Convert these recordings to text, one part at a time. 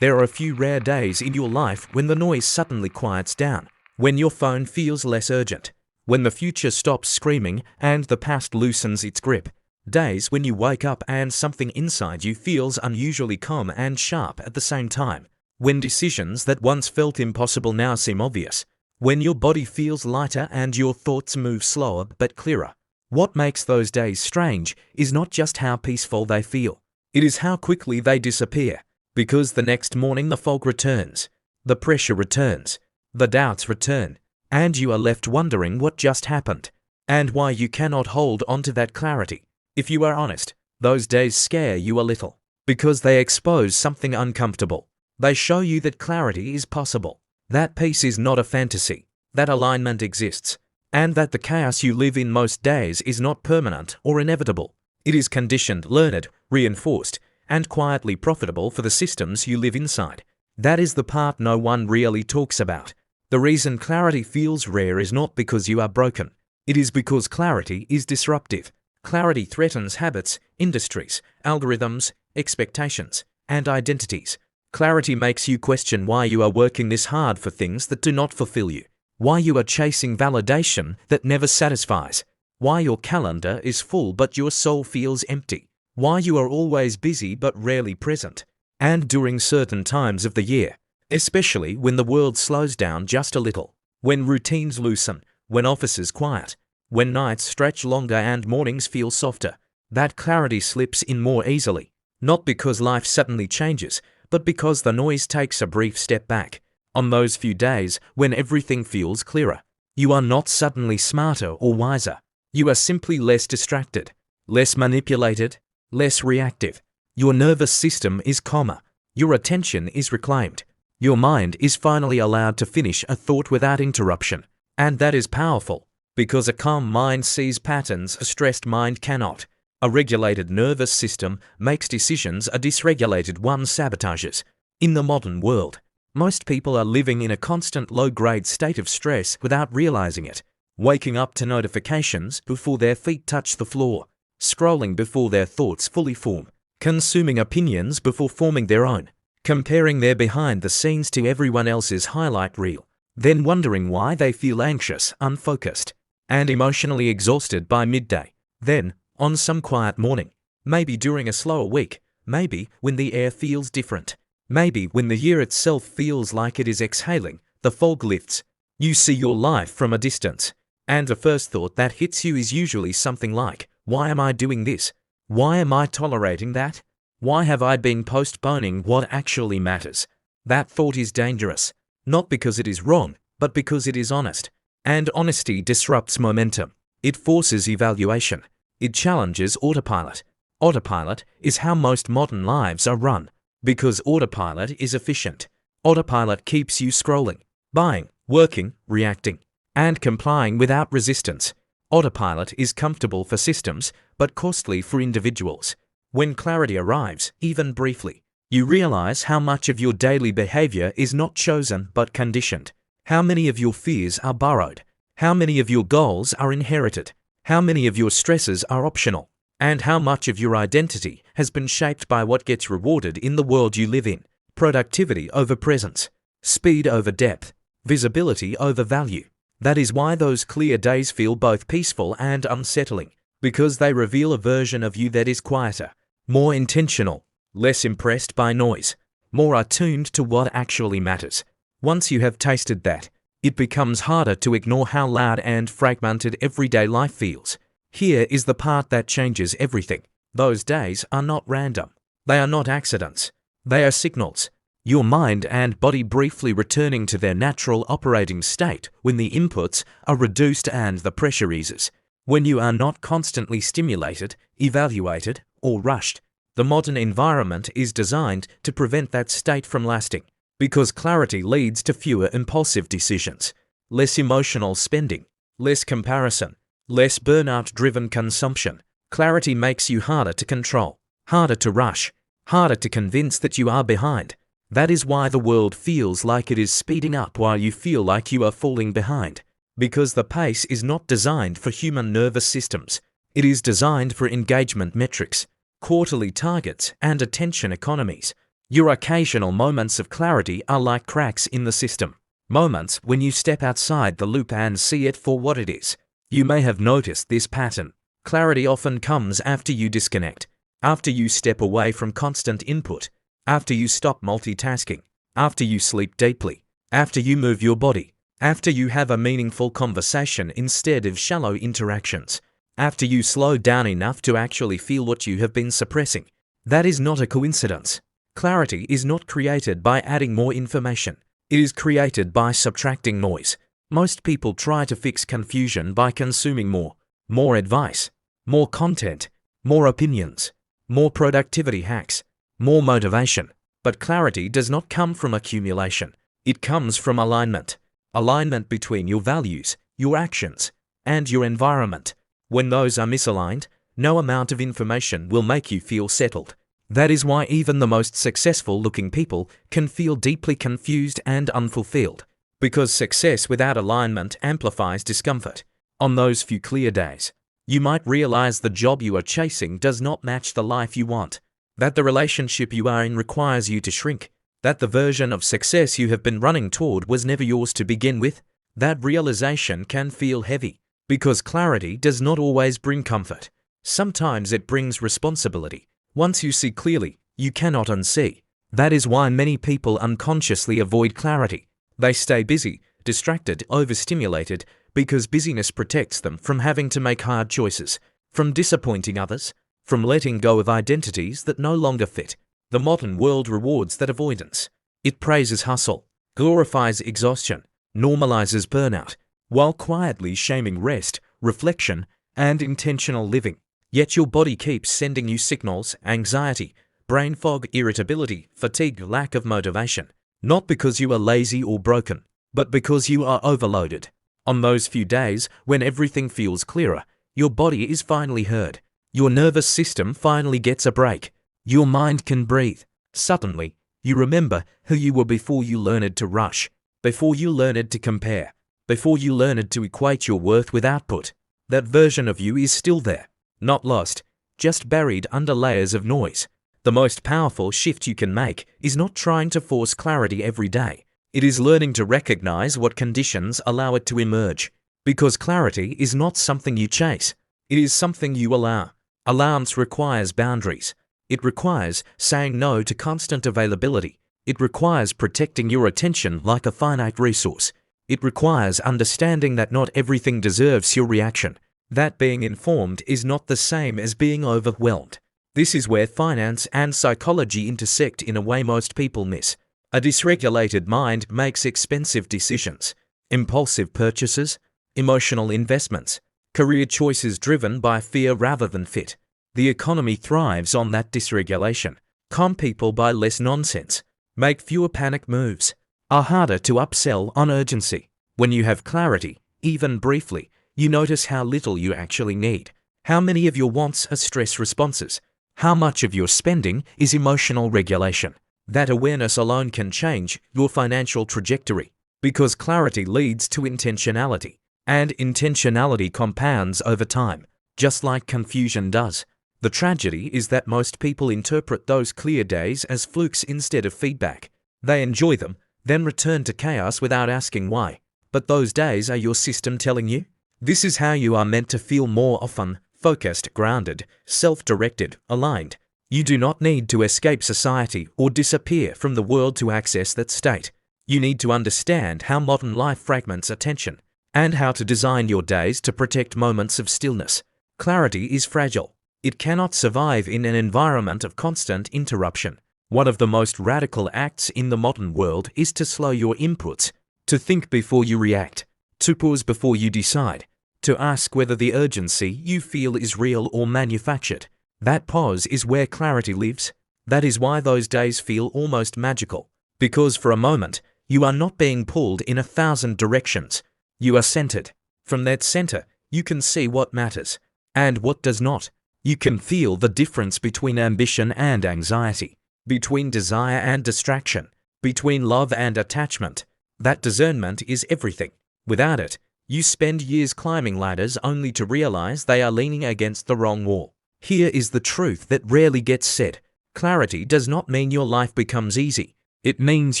There are a few rare days in your life when the noise suddenly quiets down, when your phone feels less urgent, when the future stops screaming and the past loosens its grip. Days when you wake up and something inside you feels unusually calm and sharp at the same time. When decisions that once felt impossible now seem obvious. When your body feels lighter and your thoughts move slower but clearer. What makes those days strange is not just how peaceful they feel. It is how quickly they disappear. Because the next morning the fog returns, the pressure returns, the doubts return, and you are left wondering what just happened, and why you cannot hold on to that clarity. If you are honest, those days scare you a little, because they expose something uncomfortable. They show you that clarity is possible, that peace is not a fantasy, that alignment exists, and that the chaos you live in most days is not permanent or inevitable. It is conditioned, learned, reinforced, and quietly profitable for the systems you live inside. That is the part no one really talks about. The reason clarity feels rare is not because you are broken. It is because clarity is disruptive. Clarity threatens habits, industries, algorithms, expectations, and identities. Clarity makes you question why you are working this hard for things that do not fulfill you, why you are chasing validation that never satisfies, why your calendar is full but your soul feels empty, why you are always busy but rarely present, and during certain times of the year, especially when the world slows down just a little, when routines loosen, when offices quiet, when nights stretch longer and mornings feel softer, that clarity slips in more easily, not because life suddenly changes, but because the noise takes a brief step back. On those few days when everything feels clearer, you are not suddenly smarter or wiser. You are simply less distracted, less manipulated, less reactive. Your nervous system is calmer. Your attention is reclaimed. Your mind is finally allowed to finish a thought without interruption. And that is powerful, because a calm mind sees patterns a stressed mind cannot. A regulated nervous system makes decisions a dysregulated one sabotages. In the modern world, most people are living in a constant low-grade state of stress without realizing it. Waking up to notifications before their feet touch the floor, scrolling before their thoughts fully form, consuming opinions before forming their own, comparing their behind the scenes to everyone else's highlight reel, then wondering why they feel anxious, unfocused, and emotionally exhausted by midday. Then, on some quiet morning, maybe during a slower week, maybe when the air feels different, maybe when the year itself feels like it is exhaling, the fog lifts. You see your life from a distance, and the first thought that hits you is usually something like, why am I doing this? Why am I tolerating that? Why have I been postponing what actually matters? That thought is dangerous, not because it is wrong, but because it is honest. And honesty disrupts momentum. It forces evaluation. It challenges autopilot. Autopilot is how most modern lives are run, because autopilot is efficient. Autopilot keeps you scrolling, buying, working, reacting, and complying without resistance. Autopilot is comfortable for systems, but costly for individuals. When clarity arrives, even briefly, you realize how much of your daily behavior is not chosen but conditioned. How many of your fears are borrowed? How many of your goals are inherited? How many of your stresses are optional? And how much of your identity has been shaped by what gets rewarded in the world you live in? Productivity over presence, speed over depth, visibility over value. That is why those clear days feel both peaceful and unsettling, because they reveal a version of you that is quieter, more intentional, less impressed by noise, more attuned to what actually matters. Once you have tasted that, it becomes harder to ignore how loud and fragmented everyday life feels. Here is the part that changes everything. Those days are not random. They are not accidents. They are signals. Your mind and body briefly returning to their natural operating state when the inputs are reduced and the pressure eases. When you are not constantly stimulated, evaluated, or rushed. The modern environment is designed to prevent that state from lasting. Because clarity leads to fewer impulsive decisions, less emotional spending, less comparison, less burnout-driven consumption. Clarity makes you harder to control, harder to rush, harder to convince that you are behind. That is why the world feels like it is speeding up while you feel like you are falling behind. Because the pace is not designed for human nervous systems. It is designed for engagement metrics, quarterly targets, and attention economies. Your occasional moments of clarity are like cracks in the system. Moments when you step outside the loop and see it for what it is. You may have noticed this pattern. Clarity often comes after you disconnect, after you step away from constant input, after you stop multitasking, after you sleep deeply, after you move your body, after you have a meaningful conversation instead of shallow interactions, after you slow down enough to actually feel what you have been suppressing. That is not a coincidence. Clarity is not created by adding more information. It is created by subtracting noise. Most people try to fix confusion by consuming more advice, more content, more opinions, more productivity hacks, more motivation. But clarity does not come from accumulation. It comes from alignment. Alignment between your values, your actions, and your environment. When those are misaligned, no amount of information will make you feel settled. That is why even the most successful-looking people can feel deeply confused and unfulfilled, because success without alignment amplifies discomfort. On those few clear days, you might realize the job you are chasing does not match the life you want, that the relationship you are in requires you to shrink, that the version of success you have been running toward was never yours to begin with. That realization can feel heavy, because clarity does not always bring comfort. Sometimes it brings responsibility. Once you see clearly, you cannot unsee. That is why many people unconsciously avoid clarity. They stay busy, distracted, overstimulated, because busyness protects them from having to make hard choices, from disappointing others, from letting go of identities that no longer fit. The modern world rewards that avoidance. It praises hustle, glorifies exhaustion, normalizes burnout, while quietly shaming rest, reflection, and intentional living. Yet your body keeps sending you signals: anxiety, brain fog, irritability, fatigue, lack of motivation. Not because you are lazy or broken, but because you are overloaded. On those few days when everything feels clearer, your body is finally heard. Your nervous system finally gets a break. Your mind can breathe. Suddenly, you remember who you were before you learned to rush, before you learned to compare, before you learned to equate your worth with output. That version of you is still there. Not lost, just buried under layers of noise. The most powerful shift you can make is not trying to force clarity every day. It is learning to recognize what conditions allow it to emerge. Because clarity is not something you chase. It is something you allow. Allowance requires boundaries. It requires saying no to constant availability. It requires protecting your attention like a finite resource. It requires understanding that not everything deserves your reaction. That being informed is not the same as being overwhelmed. This is where finance and psychology intersect in a way most people miss. A dysregulated mind makes expensive decisions, impulsive purchases, emotional investments, career choices driven by fear rather than fit. The economy thrives on that dysregulation. Calm people buy less nonsense, make fewer panic moves, are harder to upsell on urgency. When you have clarity, even briefly, you notice how little you actually need. How many of your wants are stress responses? How much of your spending is emotional regulation? That awareness alone can change your financial trajectory, because clarity leads to intentionality, and intentionality compounds over time, just like confusion does. The tragedy is that most people interpret those clear days as flukes instead of feedback. They enjoy them, then return to chaos without asking why. But those days are your system telling you, this is how you are meant to feel more often: focused, grounded, self-directed, aligned. You do not need to escape society or disappear from the world to access that state. You need to understand how modern life fragments attention, and how to design your days to protect moments of stillness. Clarity is fragile. It cannot survive in an environment of constant interruption. One of the most radical acts in the modern world is to slow your inputs, to think before you react, to pause before you decide, to ask whether the urgency you feel is real or manufactured. That pause is where clarity lives. That is why those days feel almost magical, because for a moment, you are not being pulled in 1,000 directions. You are centered. From that center, you can see what matters and what does not. You can feel the difference between ambition and anxiety, between desire and distraction, between love and attachment. That discernment is everything. Without it, you spend years climbing ladders only to realize they are leaning against the wrong wall. Here is the truth that rarely gets said. Clarity does not mean your life becomes easy. It means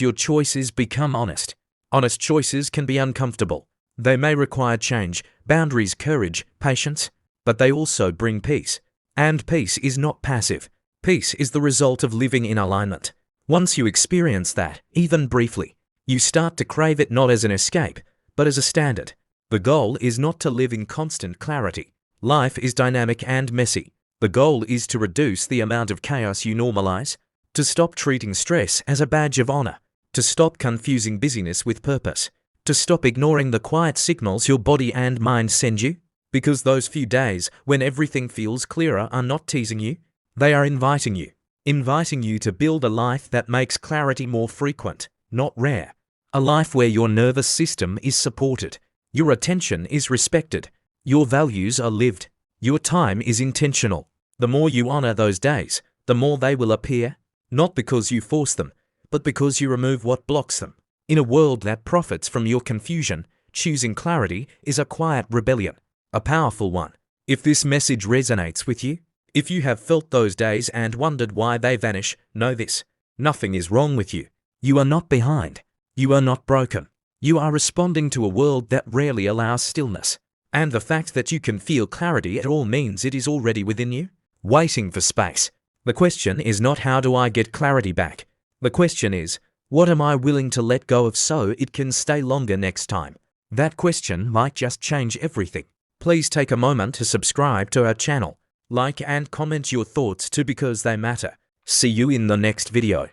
your choices become honest. Honest choices can be uncomfortable. They may require change, boundaries, courage, patience, but they also bring peace. And peace is not passive. Peace is the result of living in alignment. Once you experience that, even briefly, you start to crave it not as an escape, but as a standard. The goal is not to live in constant clarity. Life is dynamic and messy. The goal is to reduce the amount of chaos you normalize, to stop treating stress as a badge of honor, to stop confusing busyness with purpose, to stop ignoring the quiet signals your body and mind send you, because those few days when everything feels clearer are not teasing you, they are inviting you to build a life that makes clarity more frequent, not rare. A life where your nervous system is supported, your attention is respected, your values are lived, your time is intentional. The more you honor those days, the more they will appear, not because you force them, but because you remove what blocks them. In a world that profits from your confusion, choosing clarity is a quiet rebellion, a powerful one. If this message resonates with you, if you have felt those days and wondered why they vanish, know this: nothing is wrong with you. You are not behind. You are not broken. You are responding to a world that rarely allows stillness. And the fact that you can feel clarity at all means it is already within you, waiting for space. The question is not how do I get clarity back? The question is, what am I willing to let go of so it can stay longer next time? That question might just change everything. Please take a moment to subscribe to our channel, like and comment your thoughts too because they matter. See you in the next video.